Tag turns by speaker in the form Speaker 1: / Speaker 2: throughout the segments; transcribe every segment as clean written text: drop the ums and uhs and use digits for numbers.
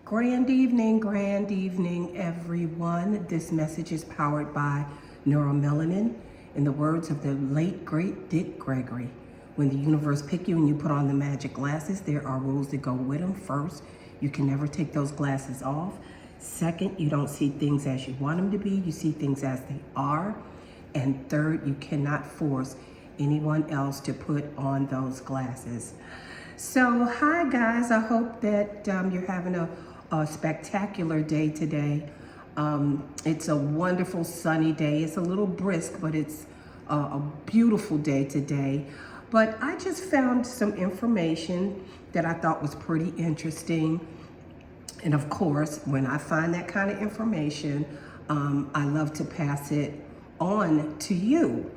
Speaker 1: Grand evening, everyone. This message is powered by neuromelanin. In the words of the late, great Dick Gregory, when the universe pick you and you put on the magic glasses, there are rules that go with them. First, you can never take those glasses off. Second, you don't see things as you want them to be. You see things as they are. And third, you cannot force anyone else to put on those glasses. So, hi guys, I hope that you're having a spectacular day today. It's a wonderful sunny day. It's a little brisk, but it's a beautiful day today. But I just found some information that I thought was pretty interesting. And of course, when I find that kind of information, I love to pass it on to you.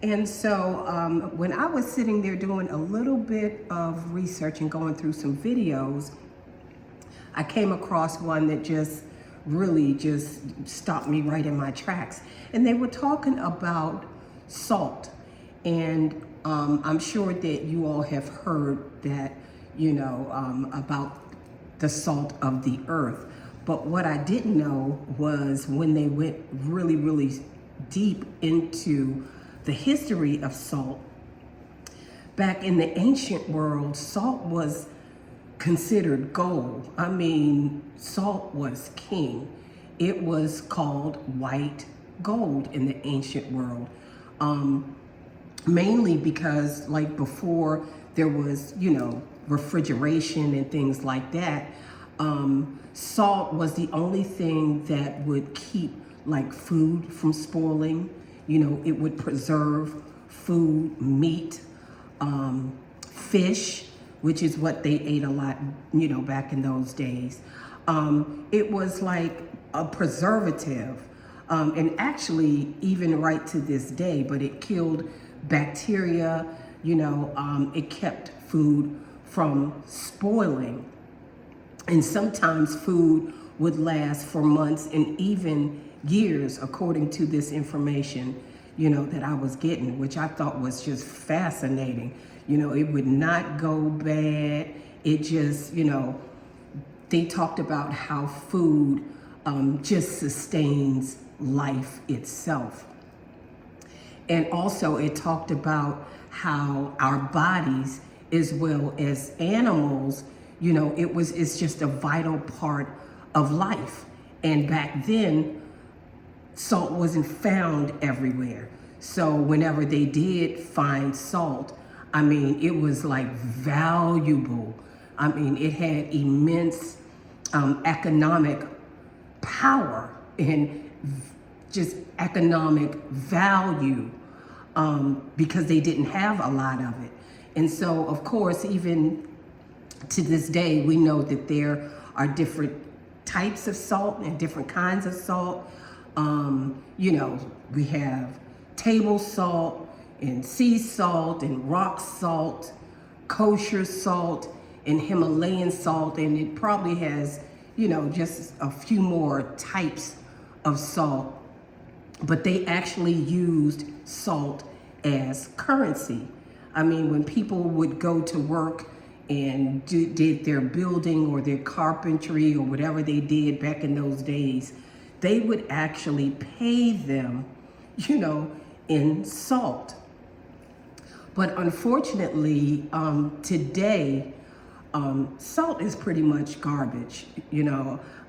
Speaker 1: And so when I was sitting there doing a little bit of research and going through some videos, I came across one that just really just stopped me right in my tracks. And they were talking about salt. And I'm sure that you all have heard that, about the salt of the earth. But what I didn't know was when they went really, really deep into the history of salt. Back in the ancient world, salt was considered gold. I mean, salt was king. It was called white gold in the ancient world. Mainly because like before there was, refrigeration and things like that, salt was the only thing that would keep like food from spoiling. It would preserve food, meat, fish, which is what they ate a lot, back in those days. It was like a preservative, and actually even right to this day, but it killed bacteria, it kept food from spoiling. And sometimes food would last for months and even years, according to this information, that I was getting, which I thought was just fascinating. It would not go bad. It just, they talked about how food just sustains life itself. And also it talked about how our bodies, as well as animals, it's just a vital part of life. And back then, salt wasn't found everywhere. So whenever they did find salt, it was like valuable. It had immense economic power and just economic value because they didn't have a lot of it. And so, of course, even to this day, we know that there are different types of salt and different kinds of salt. We have table salt and sea salt and rock salt, kosher salt and Himalayan salt. And it probably has, just a few more types of salt. But they actually used salt as currency. When people would go to work and did their building or their carpentry or whatever they did back in those days, they would actually pay them, in salt. But unfortunately, today, salt is pretty much garbage.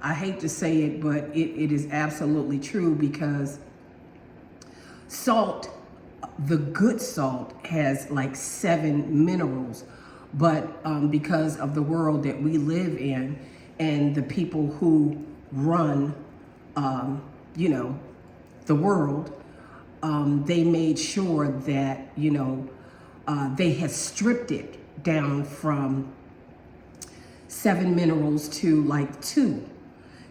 Speaker 1: I hate to say it, but it is absolutely true, because salt, the good salt, has like 7 minerals. But because of the world that we live in and the people who run, the world, they made sure that, they had stripped it down from 7 minerals to like 2.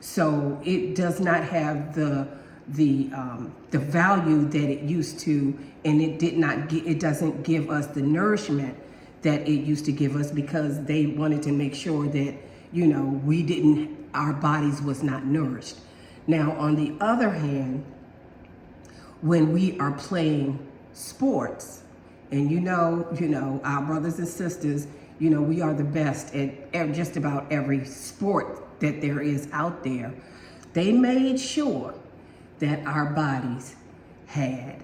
Speaker 1: So it does not have the value that it used to, and it doesn't give us the nourishment that it used to give us, because they wanted to make sure that, our bodies was not nourished. Now, on the other hand, when we are playing sports, and our brothers and sisters, You know, we are the best at just about every sport that there is out there. They made sure that our bodies had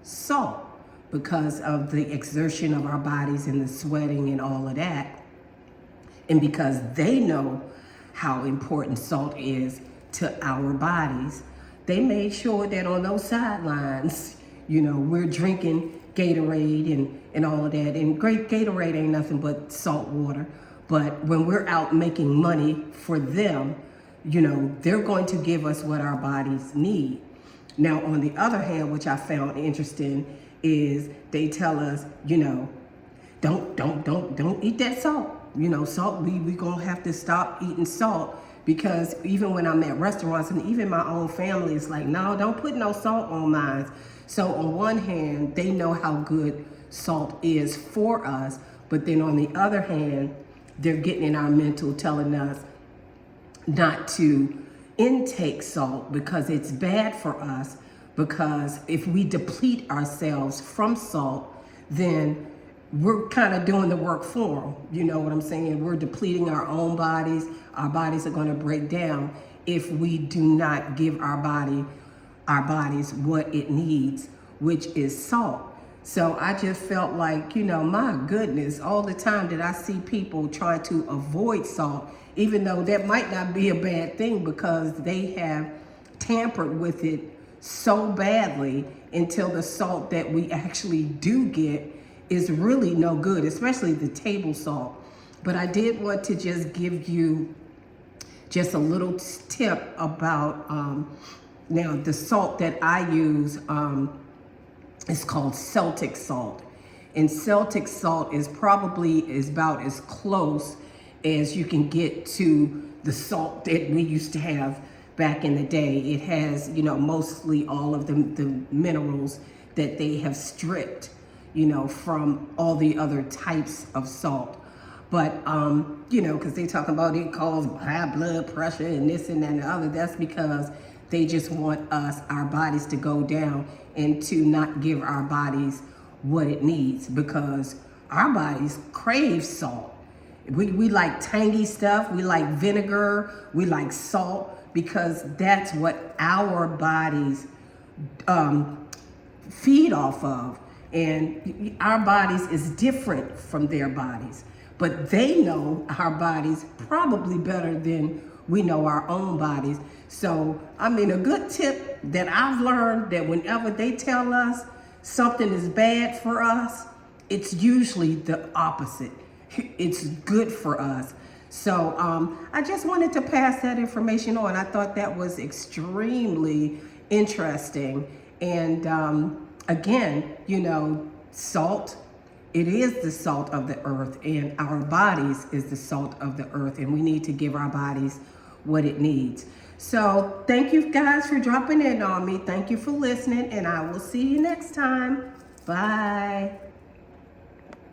Speaker 1: salt because of the exertion of our bodies and the sweating and all of that. And because they know how important salt is to our bodies, they made sure that on those sidelines, you know, we're drinking Gatorade and all of that. And great Gatorade ain't nothing but salt water. But when we're out making money for them, you know, they're going to give us what our bodies need. Now, on the other hand, which I found interesting, is they tell us, you know, don't eat that salt. You know, salt, we gonna have to stop eating salt, because even when I'm at restaurants and even my own family, it's like, no, don't put no salt on mine. So on one hand, they know how good salt is for us, but then on the other hand, they're getting in our mental telling us not to intake salt because it's bad for us, because if we deplete ourselves from salt, then we're kind of doing the work for them. You know what I'm saying? We're depleting our own bodies. Our bodies are going to break down if we do not give our bodies what it needs, which is salt. So I just felt like, you know, my goodness, all the time that I see people trying to avoid salt, even though that might not be a bad thing, because they have tampered with it so badly until the salt that we actually do get is really no good, especially the table salt. But I did want to just give you just a little tip about, now the salt that I use is called Celtic salt. And Celtic salt is about as close as you can get to the salt that we used to have back in the day. It has, you know, mostly all of the minerals that they have stripped, you know, from all the other types of salt. But, you know, because they talk about it causes high blood pressure and this and that and the other. That's because they just want our bodies to go down and to not give our bodies what it needs, because our bodies crave salt. We like tangy stuff. We like vinegar. We like salt, because that's what our bodies feed off of. And our bodies is different from their bodies, but they know our bodies probably better than we know our own bodies. So, I mean, a good tip that I've learned, that whenever they tell us something is bad for us, it's usually the opposite. It's good for us. So I just wanted to pass that information on. I thought that was extremely interesting. And again, you know, salt, it is the salt of the earth, and our bodies is the salt of the earth, and we need to give our bodies what it needs. So thank you guys for dropping in on me. Thank you for listening, and I will see you next time. Bye.